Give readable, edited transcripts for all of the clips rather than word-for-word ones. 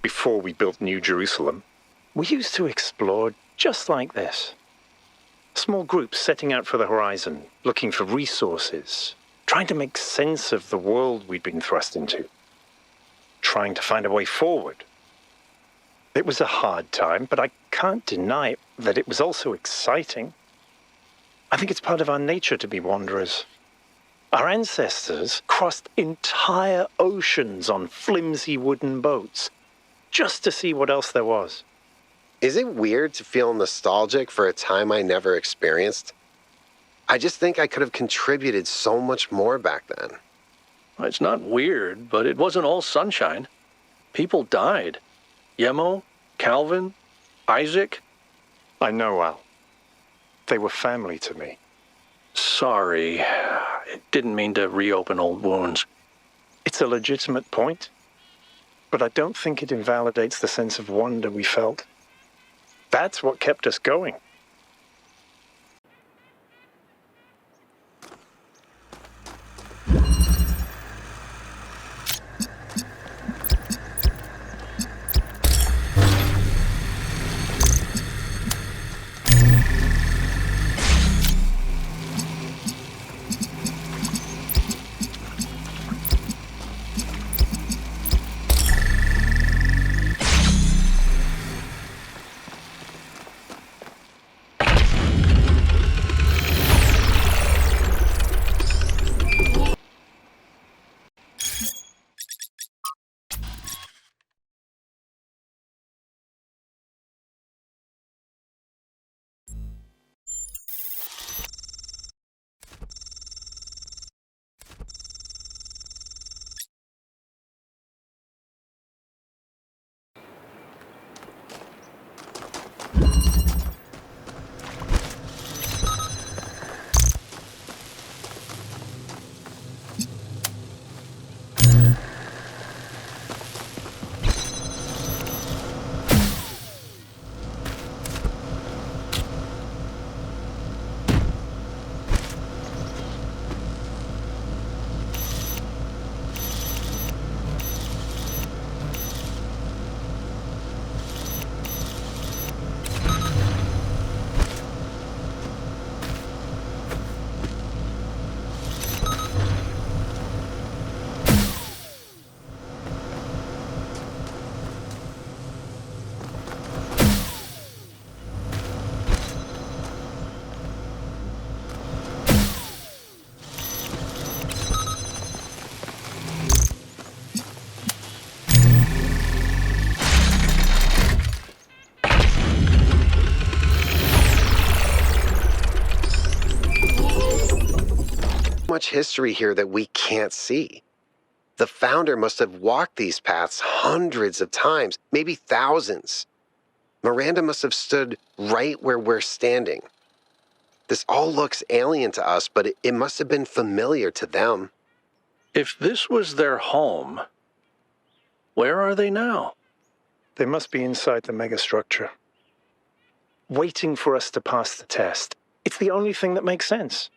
Before we built New Jerusalem, we used to explore just like this. Small groups setting out for the horizon, looking for resources, trying to make sense of the world we'd been thrust into, trying to find a way forward. It was a hard time, but I can't deny that it was also exciting. I think it's part of our nature to be wanderers. Our ancestors crossed entire oceans on flimsy wooden boats, just to see what else there was. Is it weird to feel nostalgic for a time I never experienced? I just think I could have contributed so much more back then. It's not weird, but it wasn't all sunshine. People died. Yemo, Calvin, Isaac. I know, Al. They were family to me. Sorry. I didn't mean to reopen old wounds. It's a legitimate point, but I don't think it invalidates the sense of wonder we felt. That's what kept us going. Much history here that we can't see. The founder must have walked these paths hundreds of times, maybe thousands. Miranda must have stood right where we're standing. This all looks alien to us, but it must have been familiar to them. If this was their home, where are they now? They must be inside the megastructure, waiting for us to pass the test. It's the only thing that makes sense.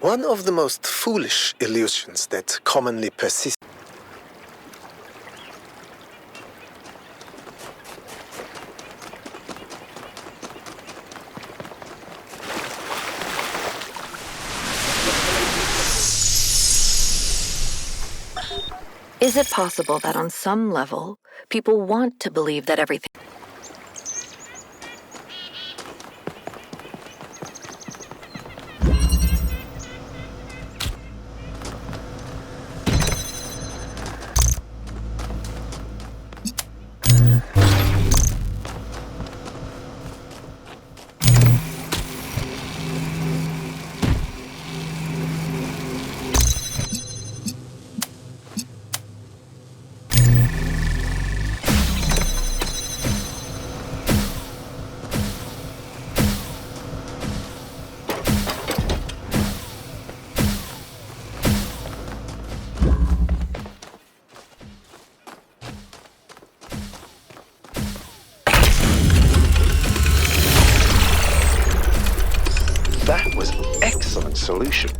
One of the most foolish illusions that commonly persist. Is it possible that on some level, people want to believe that everything... That was an excellent solution.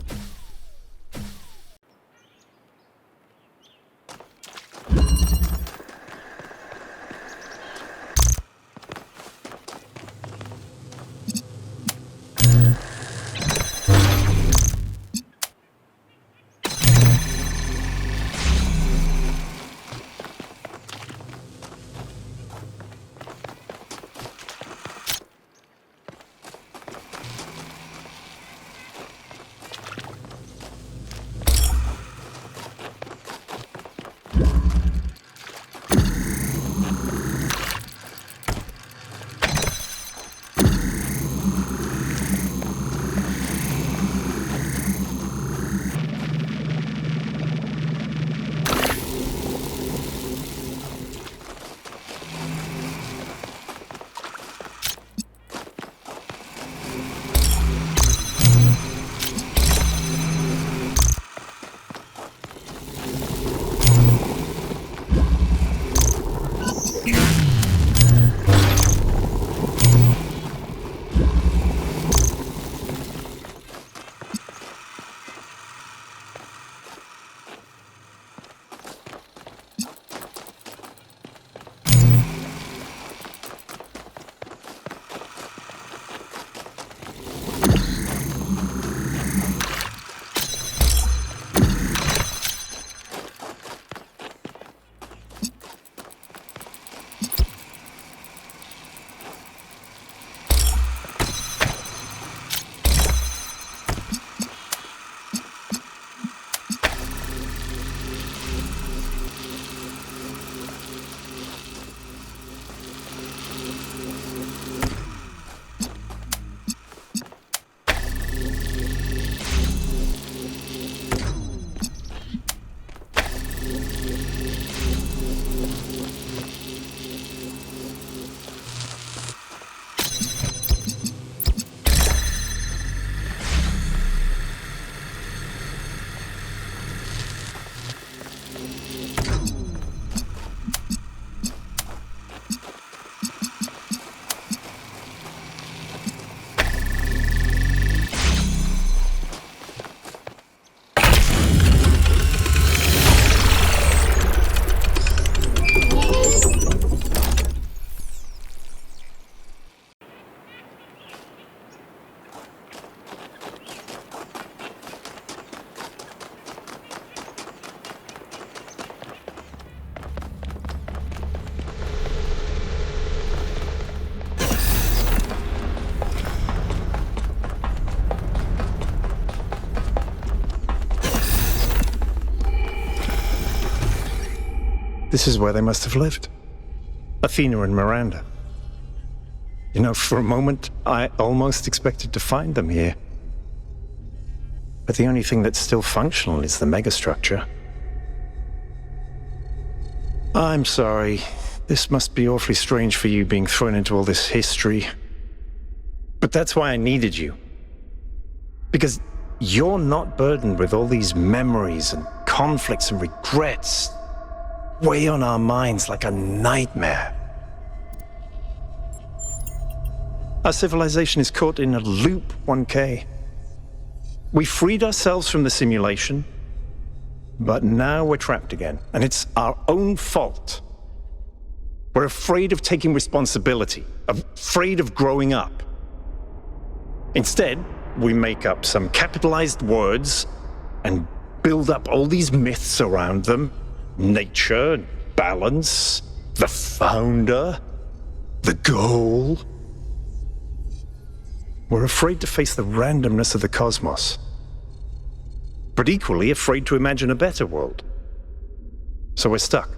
This is where they must have lived. Athena and Miranda. You know, for a moment, I almost expected to find them here. But the only thing that's still functional is the megastructure. I'm sorry. This must be awfully strange for you being thrown into all this history. But that's why I needed you. Because you're not burdened with all these memories and conflicts and regrets. Weigh on our minds like a nightmare. Our civilization is caught in a loop, 1K. We freed ourselves from the simulation, but now we're trapped again, and it's our own fault. We're afraid of taking responsibility, afraid of growing up. Instead, we make up some capitalized words and build up all these myths around them. Nature, balance, the founder, the goal. We're afraid to face the randomness of the cosmos, but equally afraid to imagine a better world. So we're stuck.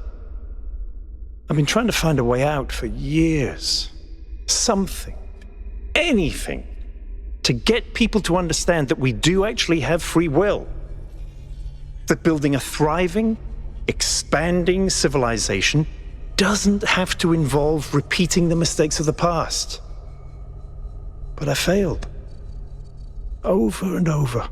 I've been trying to find a way out for years. Something, anything, to get people to understand that we do actually have free will. That building a thriving, expanding civilization doesn't have to involve repeating the mistakes of the past. But I failed. Over and over.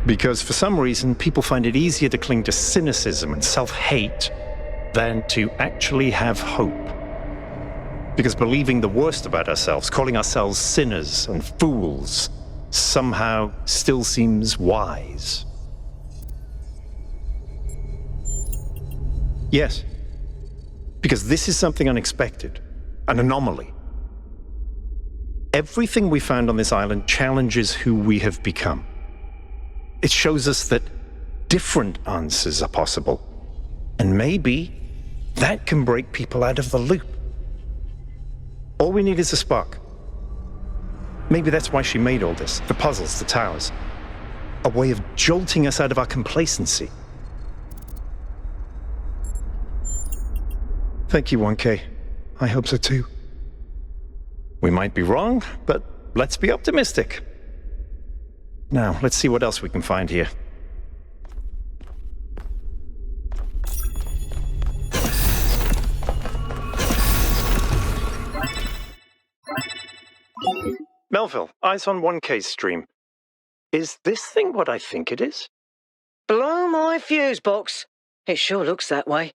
Because for some reason, people find it easier to cling to cynicism and self-hate than to actually have hope. Because believing the worst about ourselves, calling ourselves sinners and fools, somehow still seems wise. Yes, because this is something unexpected, an anomaly. Everything we found on this island challenges who we have become. It shows us that different answers are possible, and maybe that can break people out of the loop. All we need is a spark. Maybe that's why she made all this, the puzzles, the towers. A way of jolting us out of our complacency. Thank you, 1K. I hope so too. We might be wrong, but let's be optimistic. Now, let's see what else we can find here. Melville, eyes on 1K's stream. Is this thing what I think it is? Blow my fuse box. It sure looks that way.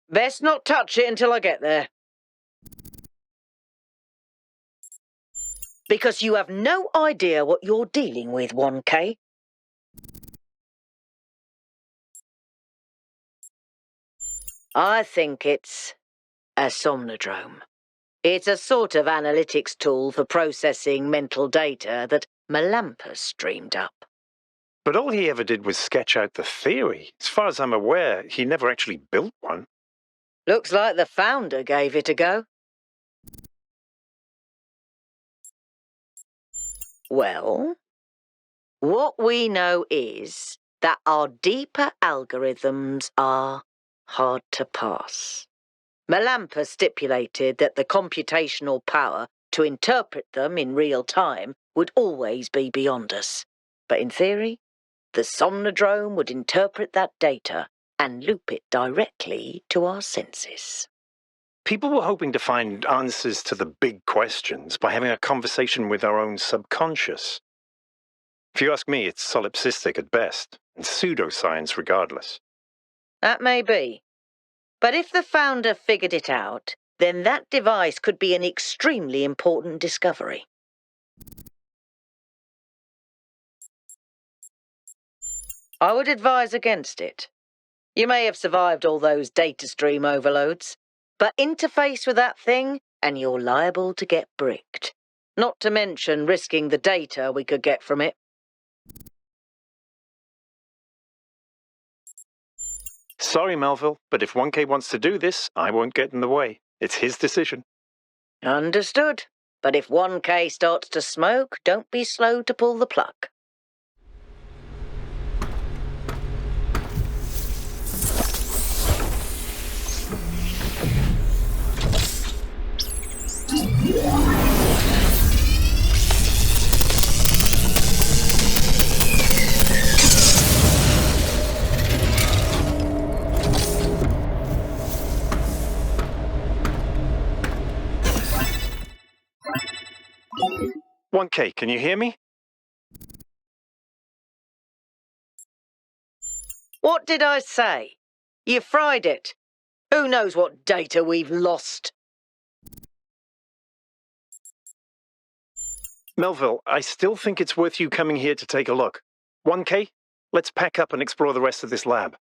Best not touch it until I get there. Because you have no idea what you're dealing with, 1K. I think it's a somnodrome. It's a sort of analytics tool for processing mental data that Melampus streamed up. But all he ever did was sketch out the theory. As far as I'm aware, he never actually built one. Looks like the founder gave it a go. Well, what we know is that our deeper algorithms are hard to pass. Melampus stipulated that the computational power to interpret them in real time would always be beyond us. But in theory, the somnodrome would interpret that data and loop it directly to our senses. People were hoping to find answers to the big questions by having a conversation with our own subconscious. If you ask me, it's solipsistic at best, and pseudoscience regardless. That may be. But if the founder figured it out, then that device could be an extremely important discovery. I would advise against it. You may have survived all those data stream overloads, but interface with that thing and you're liable to get bricked. Not to mention risking the data we could get from it. Sorry, Melville, but if 1K wants to do this, I won't get in the way. It's his decision. Understood. But if 1K starts to smoke, don't be slow to pull the plug. "1K, can you hear me?" What did I say? You fried it. Who knows what data we've lost? Melville, I still think it's worth you coming here to take a look. 1K, let's pack up and explore the rest of this lab.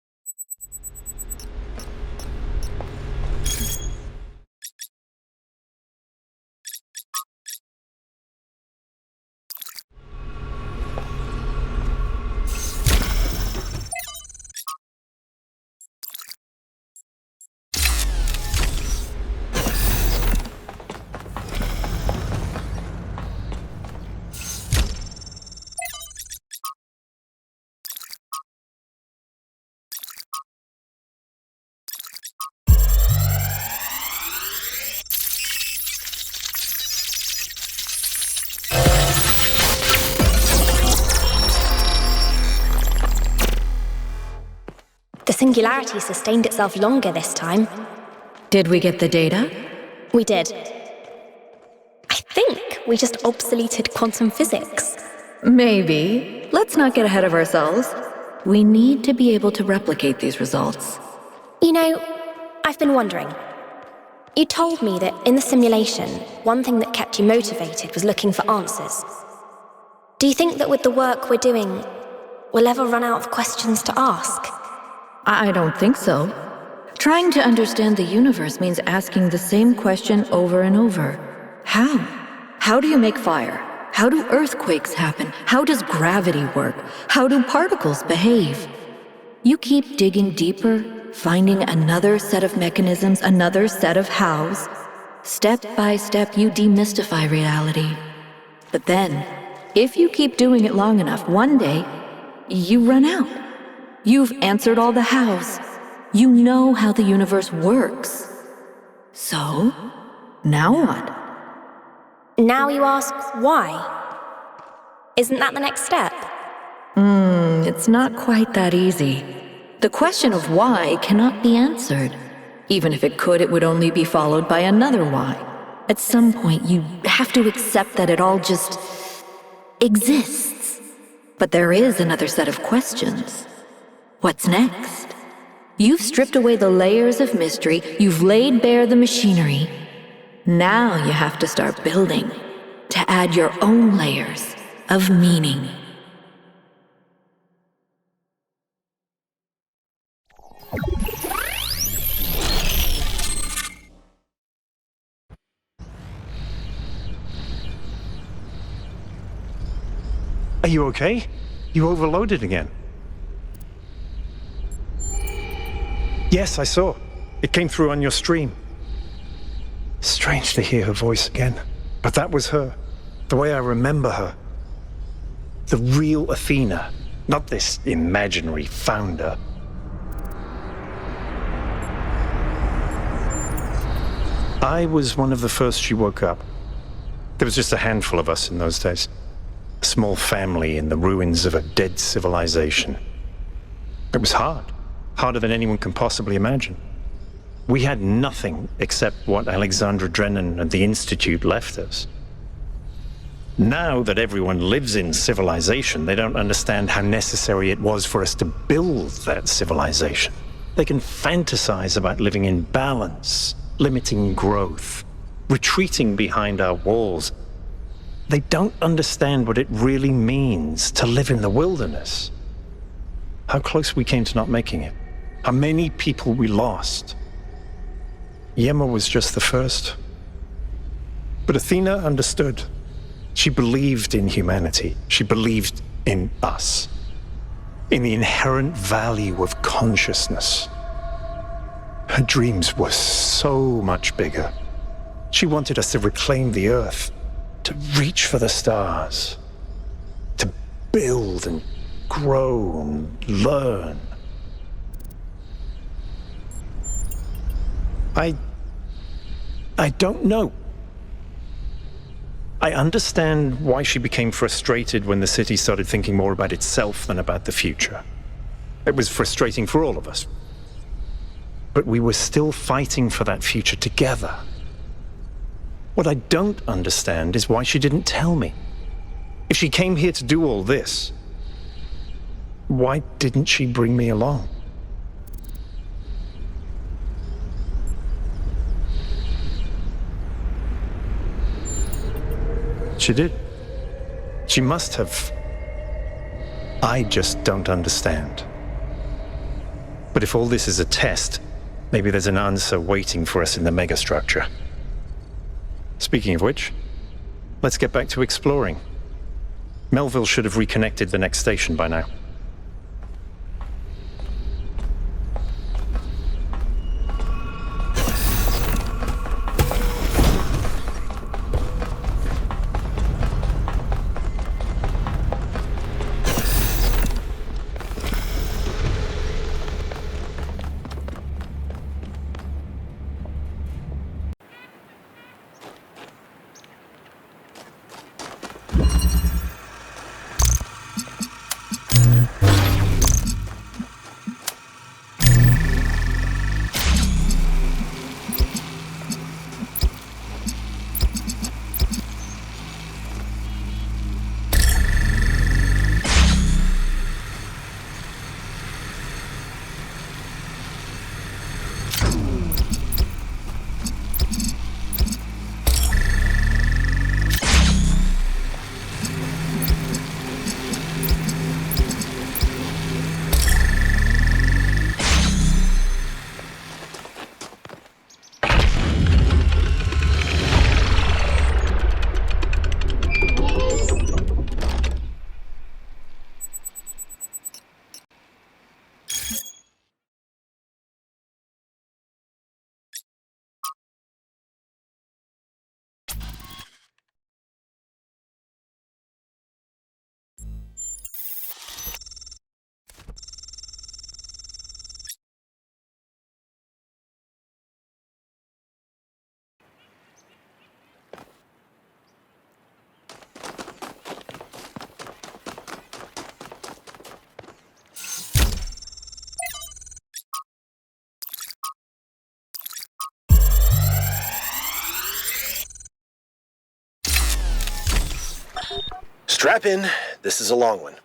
The singularity sustained itself longer this time. Did we get the data? We did. I think we just obsoleted quantum physics. Maybe. Let's not get ahead of ourselves. We need to be able to replicate these results. You know, I've been wondering. You told me that in the simulation, one thing that kept you motivated was looking for answers. Do you think that with the work we're doing, we'll ever run out of questions to ask? I don't think so. Trying to understand the universe means asking the same question over and over. How? How do you make fire? How do earthquakes happen? How does gravity work? How do particles behave? You keep digging deeper, finding another set of mechanisms, another set of hows. Step by step, you demystify reality. But then, if you keep doing it long enough, one day, you run out. You've answered all the hows. You know how the universe works. So, now what? Now you ask why? Isn't that the next step? It's not quite that easy. The question of why cannot be answered. Even if it could, it would only be followed by another why. At some point, you have to accept that it all just exists. But there is another set of questions. What's next? You've stripped away the layers of mystery, you've laid bare the machinery. Now you have to start building, to add your own layers of meaning. Are you okay? You overloaded again. Yes, I saw. It came through on your stream. Strange to hear her voice again. But that was her. The way I remember her. The real Athena. Not this imaginary founder. I was one of the first she woke up. There was just a handful of us in those days. A small family in the ruins of a dead civilization. It was hard. Harder than anyone can possibly imagine. We had nothing except what Alexandra Drennan and the Institute left us. Now that everyone lives in civilization, they don't understand how necessary it was for us to build that civilization. They can fantasize about living in balance, limiting growth, retreating behind our walls. They don't understand what it really means to live in the wilderness. How close we came to not making it. How many people we lost. Yema was just the first. But Athena understood. She believed in humanity. She believed in us. In the inherent value of consciousness. Her dreams were so much bigger. She wanted us to reclaim the Earth, to reach for the stars, to build and grow and learn. I don't know. I understand why she became frustrated when the city started thinking more about itself than about the future. It was frustrating for all of us. But we were still fighting for that future together. What I don't understand is why she didn't tell me. If she came here to do all this, why didn't she bring me along? She did. She must have... I just don't understand. But if all this is a test, maybe there's an answer waiting for us in the megastructure. Speaking of which, let's get back to exploring. Melville should have reconnected the next station by now. Strap in. This is a long one.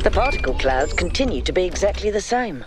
The particle clouds continue to be exactly the same.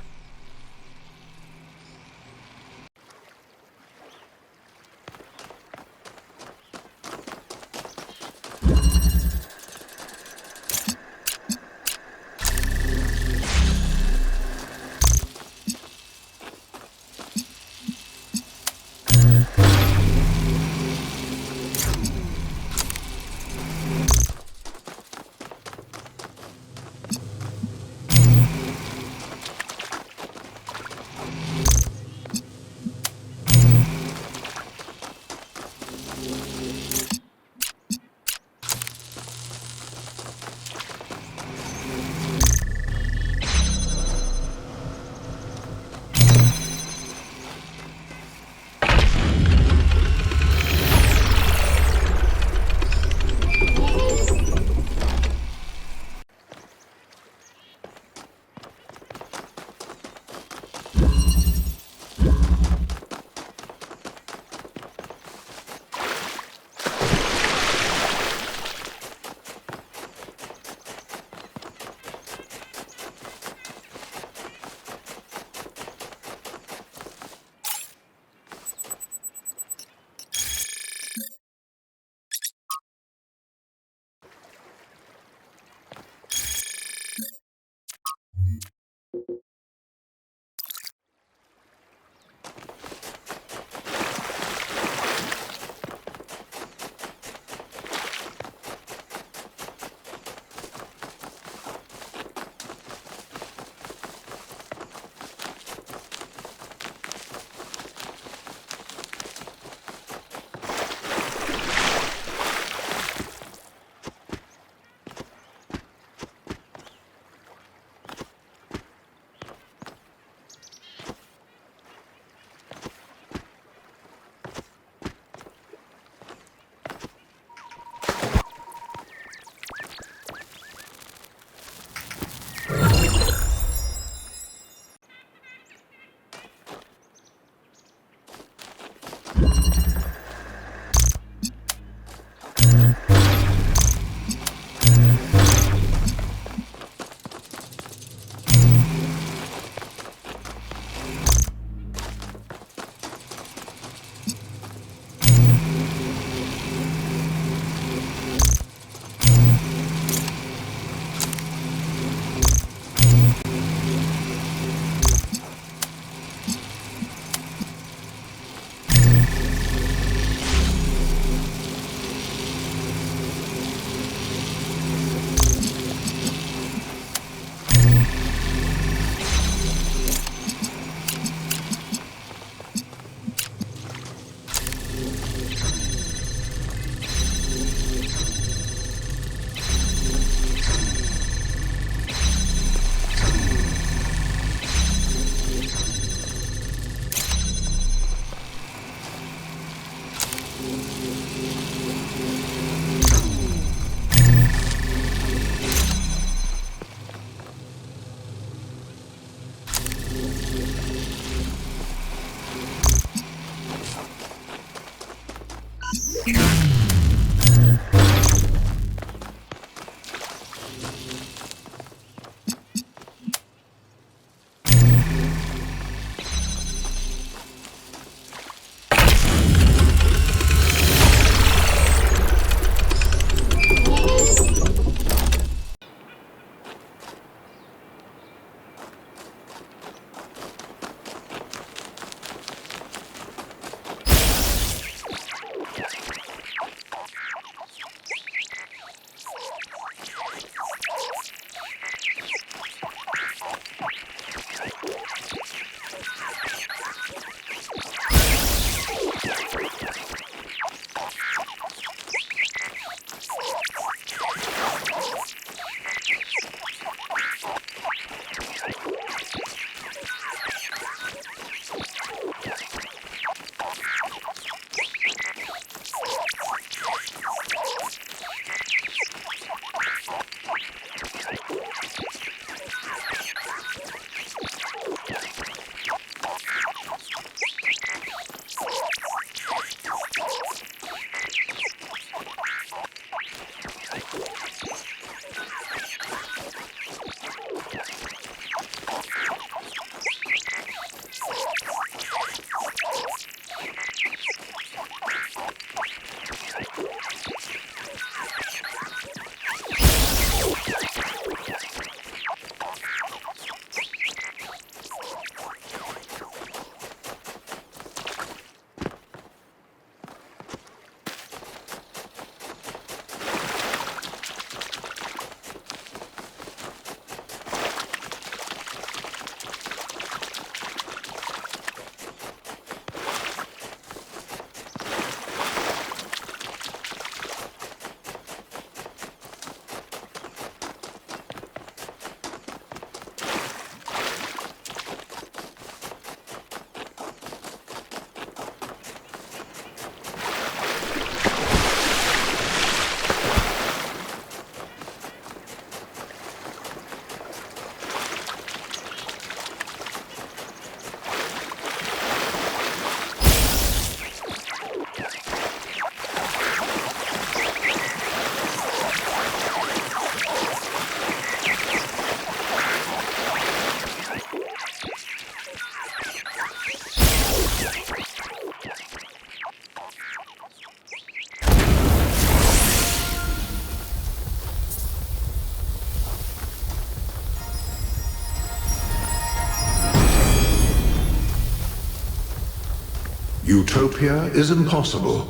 Utopia is impossible,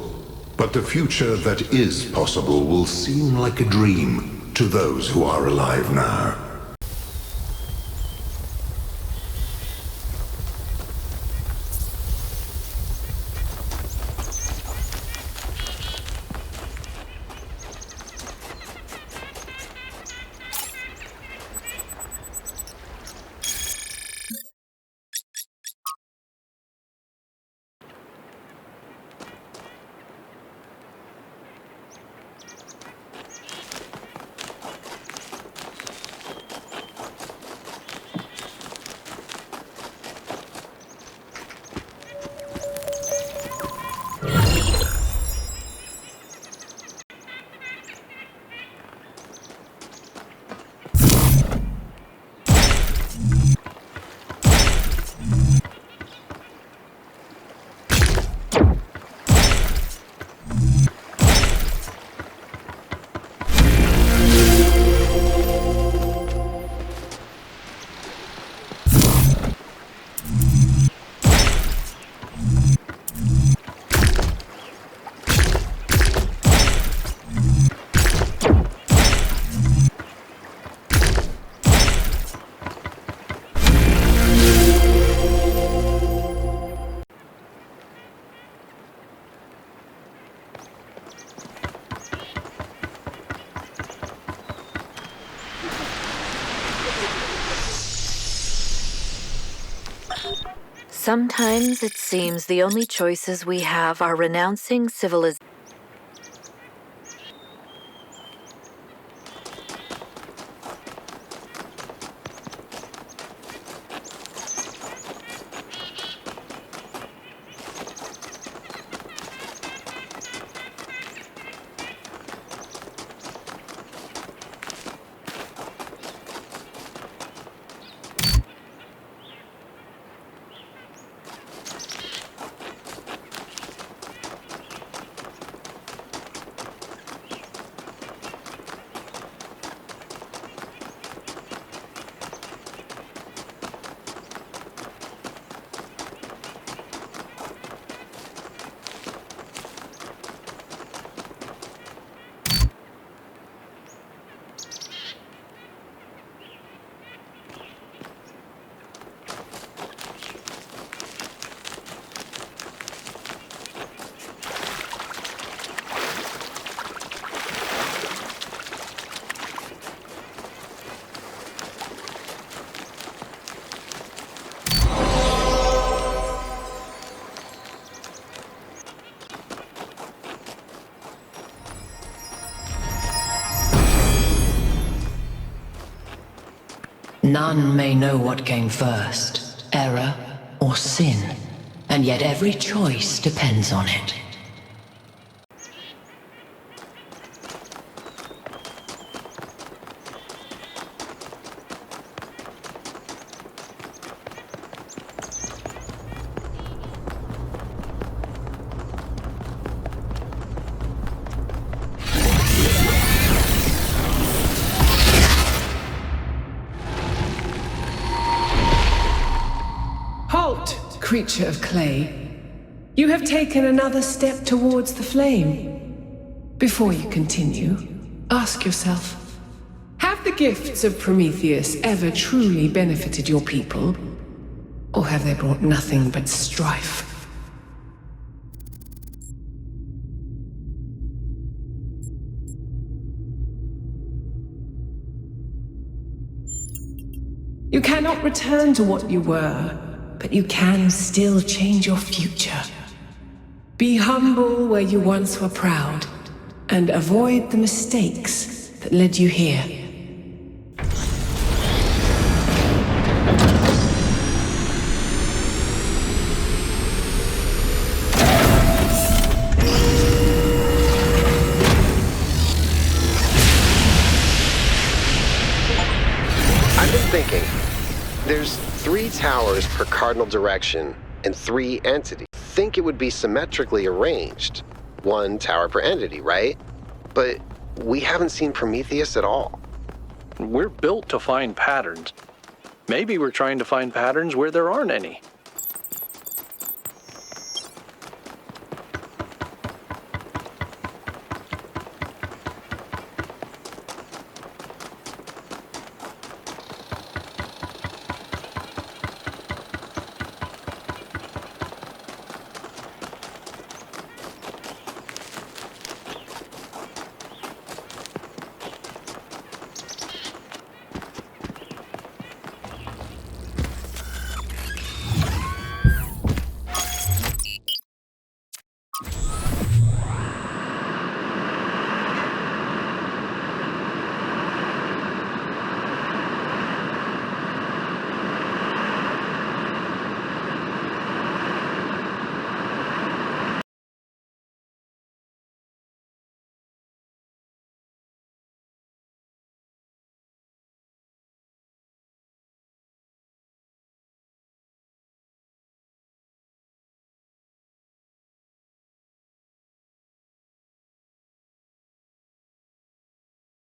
but the future that is possible will seem like a dream to those who are alive now. Sometimes it seems the only choices we have are renouncing civilization. None may know what came first, error or sin, and yet every choice depends on it. Creature of clay, you have taken another step towards the flame. Before you continue, ask yourself, have the gifts of Prometheus ever truly benefited your people? Or have they brought nothing but strife? You cannot return to what you were, but you can still change your future. Be humble where you once were proud, and avoid the mistakes that led you here. I've been thinking, there's 3 towers per cardinal direction and 3 entities. Think it would be symmetrically arranged. 1 tower per entity, right? But we haven't seen Prometheus at all. We're built to find patterns. Maybe we're trying to find patterns where there aren't any.